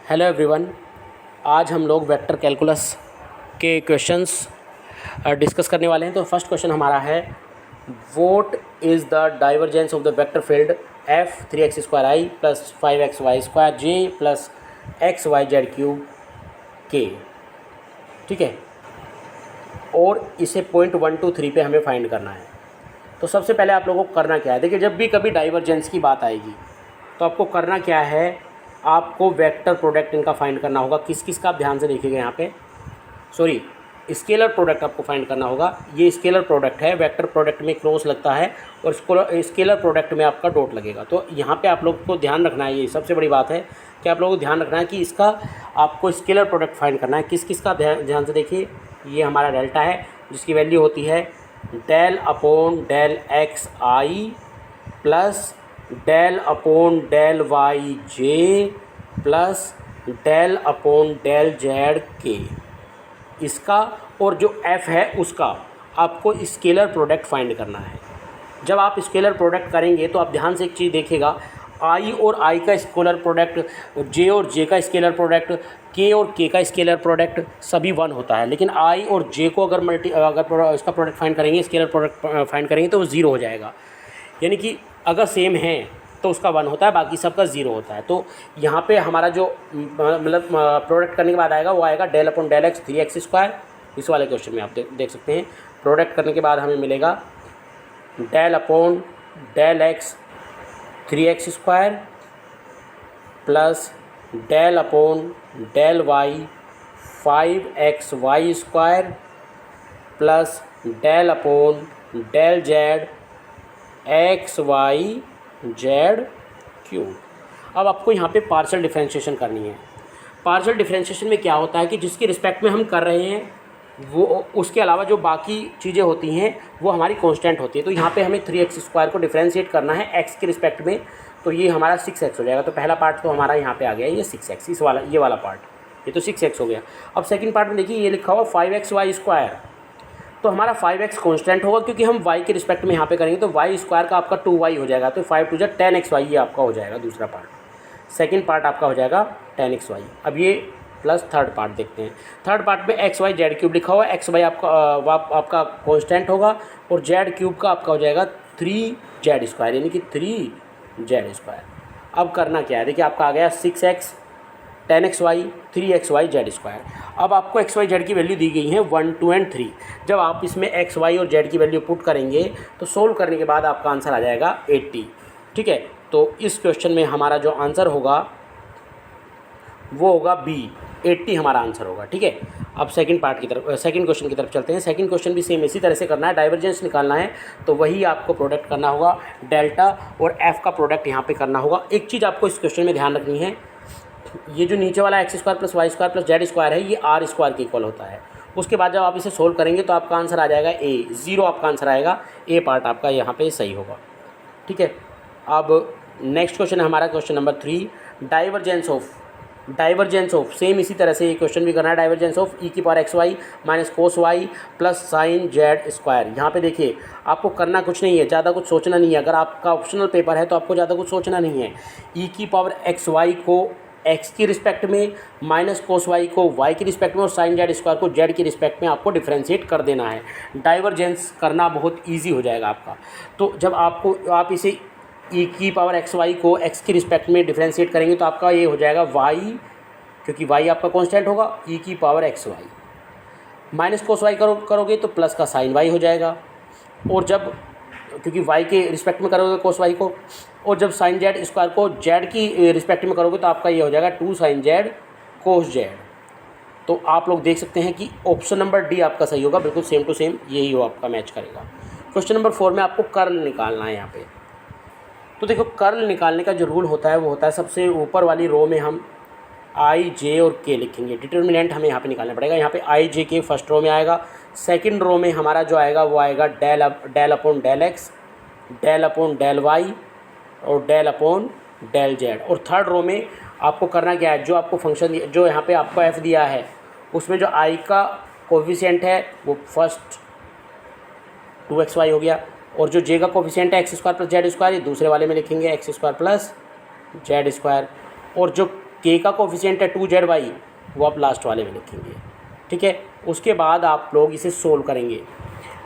Hello everyone. आज हम लोग वेक्टर कैलकुलस के क्वेश्चंस डिस्कस करने वाले हैं। तो फर्स्ट क्वेश्चन हमारा है, what is the divergence of the vector field F 3x² plus 5xy² J plus xyz³ के। ठीक है, और इसे पॉइंट 1 2 3 पे हमें फाइंड करना है। तो सबसे पहले आप लोगों को करना क्या है, देखिए जब भी कभी डाइवर्जेंस की बात आएगी तो आपको करना क्या है, आपको वेक्टर प्रोडक्ट इनका फाइंड करना होगा। किस किस का आप ध्यान से देखिएगा यहाँ पे, सॉरी स्केलर प्रोडक्ट आपको फाइंड करना होगा। ये स्केलर प्रोडक्ट है, वेक्टर प्रोडक्ट में क्रॉस लगता है और स्केलर प्रोडक्ट में आपका डॉट लगेगा। तो यहाँ पे आप लोग को ध्यान रखना है, ये सबसे बड़ी बात है कि आप लोगों को ध्यान रखना है कि इसका आपको स्केलर प्रोडक्ट फाइंड करना है। किस किस का ध्यान से देखिए, ये हमारा डेल्टा है जिसकी वैल्यू होती है del upon del x i plus del upon del y j plus del upon del z के। इसका और जो f है उसका आपको स्केलर प्रोडक्ट फाइंड करना है। जब आप स्केलर प्रोडक्ट करेंगे तो आप ध्यान से एक चीज़ देखिएगा, i और i का स्केलर प्रोडक्ट, j और j का स्केलर प्रोडक्ट, k और k का स्केलर प्रोडक्ट सभी 1 होता है। लेकिन i और j को अगर इसका प्रोडक्ट फाइंड करेंगे, स्केलर प्रोडक्ट फाइंड करेंगे तो वो 0 हो जाएगा। यानी कि अगर सेम है तो उसका 1 होता है, बाकी सबका 0 होता है। तो यहाँ पे हमारा जो मतलब प्रोडक्ट करने के बाद आएगा वो आएगा del upon del x 3x²। इस वाले क्वेश्चन में आप देख सकते हैं, प्रोडक्ट करने के बाद हमें मिलेगा del upon del x 3x² plus del upon del y 5xy² plus del upon del z xyz³। अब आपको यहाँ पे पार्शियल डिफरेंशिएशन करनी है। पार्शियल डिफरेंशिएशन में क्या होता है कि जिसके रिस्पेक्ट में हम कर रहे हैं वो, उसके अलावा जो बाकी चीज़ें होती हैं वो हमारी कांस्टेंट होती है। तो यहाँ पे हमें 3x² को डिफरेंशिएट करना है x के रिस्पेक्ट में, तो ये हमारा 6x हो जाएगा। तो पहला पार्ट तो हमारा यहाँ पे आ गया, ये 6x, ये वाला पार्ट, ये तो 6x हो गया। अब सेकेंड पार्ट में देखिए, ये लिखा हुआ 5xy², तो हमारा 5x कांस्टेंट होगा क्योंकि हम y के रिस्पेक्ट में यहाँ पे करेंगे। तो y² का आपका 2y हो जाएगा, तो 5 2 10xy ये आपका हो जाएगा दूसरा पार्ट। सेकंड पार्ट आपका हो जाएगा 10xy। अब ये प्लस थर्ड पार्ट देखते हैं। थर्ड पार्ट में xyz³ लिखा हुआ है, xy आपका कांस्टेंट होगा और z³ का आपका हो जाएगा 3z², यानी कि 3z²। अब करना क्या है, देखिए आपका आ गया 6x 10xy 3xyz²। अब आपको xyz की वैल्यू दी गई है 1 2 और 3। जब आप इसमें xy और z की वैल्यू पुट करेंगे तो सोल्व करने के बाद आपका आंसर आ जाएगा 80। ठीक है, तो इस क्वेश्चन में हमारा जो आंसर होगा वो होगा बी, 80 हमारा आंसर होगा। ठीक है, अब सेकंड क्वेश्चन की तरफ चलते हैं। सेकंड क्वेश्चन भी सेम इसी तरह से करना है, डाइवर्जेंस निकालना है तो वही आपको प्रोडक्ट करना होगा, डेल्टा और एफ का प्रोडक्ट यहाँ पे करना होगा। एक चीज़ आपको इस क्वेश्चन में ध्यान रखनी है, ये जो नीचे वाला x² plus y² plus z² है, ये r² के इक्वल होता है। उसके बाद जब आप इसे सोल्व करेंगे तो आपका आंसर आ जाएगा ए, 0 आपका आंसर आएगा, ए पार्ट आपका यहाँ पे सही होगा। ठीक है, अब नेक्स्ट क्वेश्चन है हमारा question number 3, divergence of same इसी तरह से ये क्वेश्चन भी करना है। Divergence of e⁻xy minus cos y plus sin z²। यहाँ पे देखिए आपको करना कुछ नहीं है, ज़्यादा कुछ सोचना नहीं है। अगर आपका ऑप्शनल पेपर है तो आपको ज़्यादा कुछ सोचना नहीं है। e⁻xy को x की रिस्पेक्ट में, माइनस cos y को y की रिस्पेक्ट में और sin z² को z की रिस्पेक्ट में आपको डिफ्रेंशिएट कर देना है। डाइवर्जेंस करना बहुत ईजी हो जाएगा आपका। तो जब आप इसे e⁻xy को x की रिस्पेक्ट में डिफ्रेंशिएट करेंगे तो आपका ये हो जाएगा y, क्योंकि y आपका कांस्टेंट होगा, e⁻xy माइनस cos y करोगे तो प्लस का sin y हो जाएगा। और जब क्योंकि y के रिस्पेक्ट में करोगे cos y को, और जब sin z² को z की रिस्पेक्ट में करोगे तो आपका ये हो जाएगा 2 sin z cos z। तो आप लोग देख सकते हैं कि ऑप्शन नंबर डी आपका सही होगा, बिल्कुल सेम टू सेम यही हो आपका मैच करेगा। क्वेश्चन नंबर 4 में आपको कर्ल निकालना है यहाँ पे। तो देखो कर्ल निकालने का जो रूल होता है वो होता है, सबसे ऊपर वाली रो में हम i j और k लिखेंगे। डिटर्मिनेंट हमें यहाँ पे निकालना पड़ेगा। यहाँ पे i j k first row में आएगा। सेकंड रो में हमारा जो आएगा वो आएगा del upon del x, del upon del y और डेल अपॉन डेल जेड। और थर्ड रो में आपको करना क्या है, जो आपको फंक्शन जो यहाँ पे आपको f दिया है उसमें जो i का कोफिशिएंट है वो फर्स्ट 2xy हो गया, और जो j का कोफिशिएंट है x² प्लस z², ये दूसरे वाले में लिखेंगे x² प्लस z²। और जो के का कोफिशिएंट है 2z/, वो आप लास्ट वाले में लिखेंगे। ठीक है, उसके बाद आप लोग इसे सोल्व करेंगे।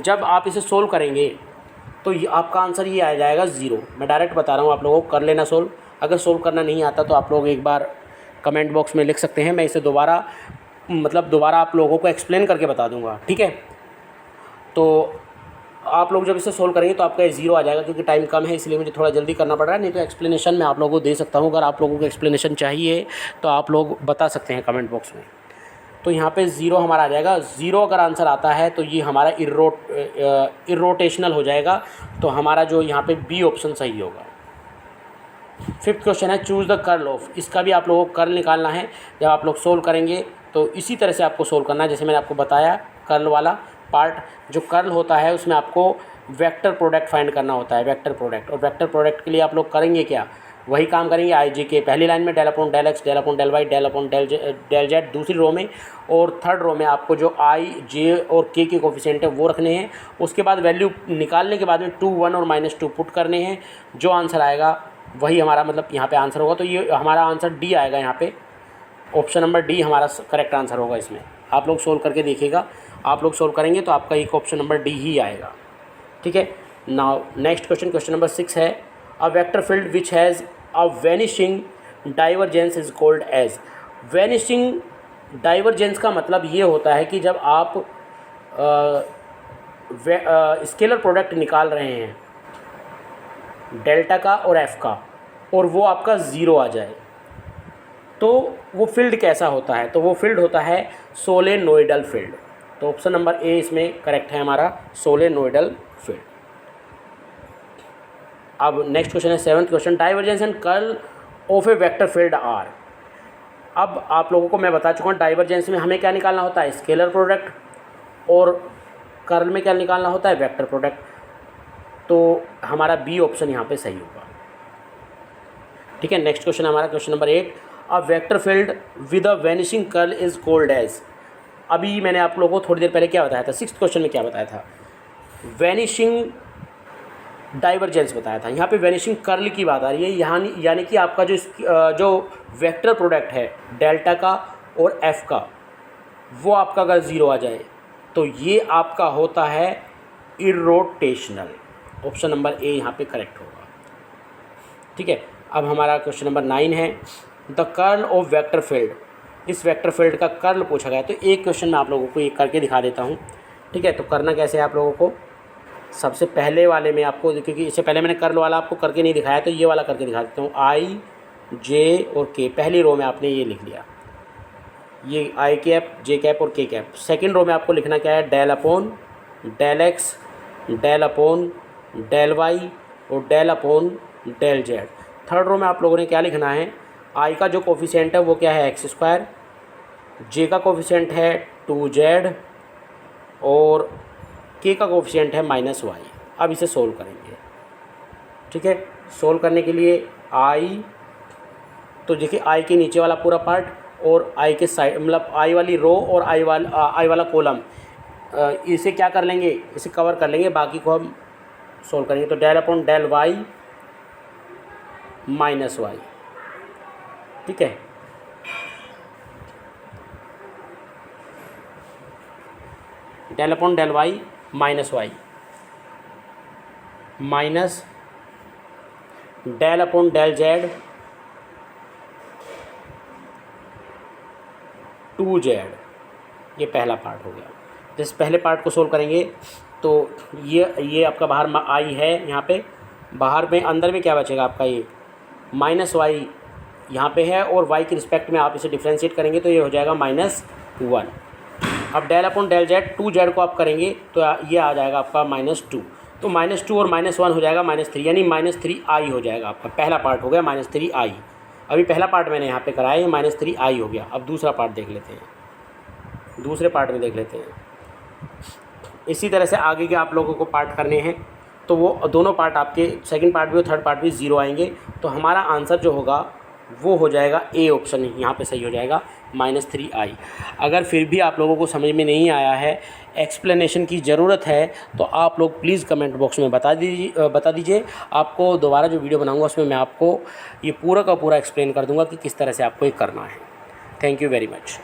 जब आप इसे सोल्व करेंगे तो ये आपका आंसर ये आ जाएगा 0। मैं डायरेक्ट बता रहा हूँ, आप लोगों को कर लेना सोल्व। अगर सोल्व करना नहीं आता तो आप लोग एक बार कमेंट बॉक्स में लिख सकते हैं, मैं इसे दोबारा आप लोगों को एक्सप्लेन करके बता दूंगा। ठीक है, तो आप लोग जब इसे सोल्व करेंगे तो आपका 0 आ जाएगा, क्योंकि टाइम कम है इसलिए मुझे थोड़ा जल्दी करना पड़ रहा है, नहीं तो एक्सप्लेनेशन मैं आप लोगों को दे सकता हूँ। अगर आप लोगों को एक्सप्लेनेशन चाहिए तो आप लोग बता सकते हैं कमेंट बॉक्स में। तो यहाँ पे 0 हमारा आ जाएगा। 0 अगर आंसर आता है तो ये हमारा इरोटेशनल हो जाएगा, तो हमारा जो यहाँ पे बी ऑप्शन सही होगा। 5th क्वेश्चन है चूज़ द कर्ल ऑफ। इसका भी आप लोगों को कर्ल निकालना है। जब आप लोग सोल्व करेंगे तो इसी तरह से आपको सोल्व करना है, जैसे मैंने आपको बताया कर्ल वाला पार्ट। जो कर्ल होता है उसमें आपको वेक्टर प्रोडक्ट फाइंड करना होता है, वेक्टर प्रोडक्ट। और वेक्टर प्रोडक्ट के लिए आप लोग करेंगे क्या, वही काम करेंगे आई जे के। पहली लाइन में del upon del x, del upon del y, del upon del z दूसरी रो में, और थर्ड रो में आपको जो आई जे और के कोफिशिएंट है वो रखने हैं। उसके बाद वैल्यू निकालने के बाद में 2, 1 और -2 पुट करने हैं। जो आंसर आएगा वही हमारा मतलब यहाँ पे आंसर होगा। तो ये हमारा आंसर डी आएगा, यहाँ पे ऑप्शन नंबर डी हमारा करेक्ट आंसर होगा। इसमें आप लोग सोल्व करके देखिएगा, आप लोग सोल्व करेंगे तो आपका एक ऑप्शन नंबर डी ही आएगा। ठीक है, नाउ नेक्स्ट क्वेश्चन नंबर 6 है a vector field which has a vanishing divergence is called as. Vanishing divergence का मतलब ये होता है कि जब आप स्केलर प्रोडक्ट निकाल रहे हैं डेल्टा का और एफ का, और वो आपका 0 आ जाए, तो वो फील्ड कैसा होता है, तो वो फील्ड होता है सोलेनोइडल फील्ड। तो ऑप्शन नंबर ए इसमें करेक्ट है हमारा, सोलेनोइडल फील्ड। अब नेक्स्ट क्वेश्चन है 7th question divergence and curl of a vector field are. अब आप लोगों को मैं बता चुका हूँ डाइवर्जेंस में हमें क्या निकालना होता है, स्केलर प्रोडक्ट, और कर्ल में क्या निकालना होता है, वेक्टर प्रोडक्ट। तो हमारा बी ऑप्शन यहाँ पे सही होगा। ठीक है, नेक्स्ट क्वेश्चन हमारा question number 8 a vector field with a vanishing curl is called as. अभी मैंने आप लोगों को थोड़ी देर पहले क्या बताया था, 6th क्वेश्चन में क्या बताया था, वैनिशिंग डाइवर्जेंस बताया था। यहाँ पे वैनिशिंग कर्ल की बात आ रही है, यहाँ यानी कि आपका जो वेक्टर प्रोडक्ट है डेल्टा का और एफ का, वो आपका अगर 0 आ जाए तो ये आपका होता है इरोटेशनल। ऑप्शन नंबर ए यहाँ पे करेक्ट होगा। ठीक है, अब हमारा क्वेश्चन नंबर 9 है the curl of vector field. इस वेक्टर फील्ड का कर्ल पूछा गया है, तो एक क्वेश्चन मैं आप लोगों को एक करके दिखा देता हूँ। ठीक है, तो करना कैसे है आप लोगों को, सबसे पहले वाले में आपको, क्योंकि इससे पहले मैंने कर्ल वाला आपको करके नहीं दिखाया, तो ये वाला करके दिखा देता हूँ। आई जे और के, पहली रो में आपने ये लिख लिया, ये आई कैप, जे कैप और के कैप। सेकेंड रो में आपको लिखना क्या है, del upon del x, del upon del y और del upon del z. Third row में आप लोगों ने क्या लिखना है, आई का जो कोफिशिएंट है वो क्या है x², जे का कोफिशिएंट है 2z और के का कोफिशिएंट है -y। अब इसे सोल्व करेंगे। ठीक है, सोल्व करने के लिए आई, तो देखिए आई के नीचे वाला पूरा पार्ट और आई के साइड, मतलब आई वाली रो और आई वाला कॉलम, इसे क्या कर लेंगे, इसे कवर कर लेंगे, बाकी को हम सोल्व करेंगे। तो del upon del y -y। ठीक है, del upon del y -y minus del upon del z 2z। ये पहला पार्ट हो गया। जैसे पहले पार्ट को सोल्व करेंगे तो ये आपका बाहर आई है, यहाँ पे बाहर में, अंदर में क्या बचेगा आपका, ये -y यहाँ पे है, और y की रिस्पेक्ट में आप इसे डिफ्रेंशिएट करेंगे तो ये हो जाएगा -1। अब del upon del z 2z को आप करेंगे तो ये आ जाएगा आपका -2। तो -2 और -1 हो जाएगा -3, यानी -3i हो जाएगा आपका। पहला पार्ट हो गया -3i। अभी पहला पार्ट मैंने यहाँ पे कराया, ये -3i हो गया। अब दूसरा पार्ट देख लेते हैं, दूसरे पार्ट में देख लेते हैं। इसी तरह से आगे के आप लोगों को पार्ट करने हैं, तो वो दोनों पार्ट आपके सेकंड पार्ट भी और थर्ड पार्ट भी 0 आएंगे। तो हमारा आंसर जो होगा वो हो जाएगा ए ऑप्शन, यहाँ पे सही हो जाएगा -3i। अगर फिर भी आप लोगों को समझ में नहीं आया है, एक्सप्लेनेशन की ज़रूरत है, तो आप लोग प्लीज़ कमेंट बॉक्स में बता दीजिए। आपको दोबारा जो वीडियो बनाऊंगा उसमें मैं आपको ये पूरा का पूरा एक्सप्लेन कर दूंगा कि किस तरह से आपको ये करना है। Thank you very much.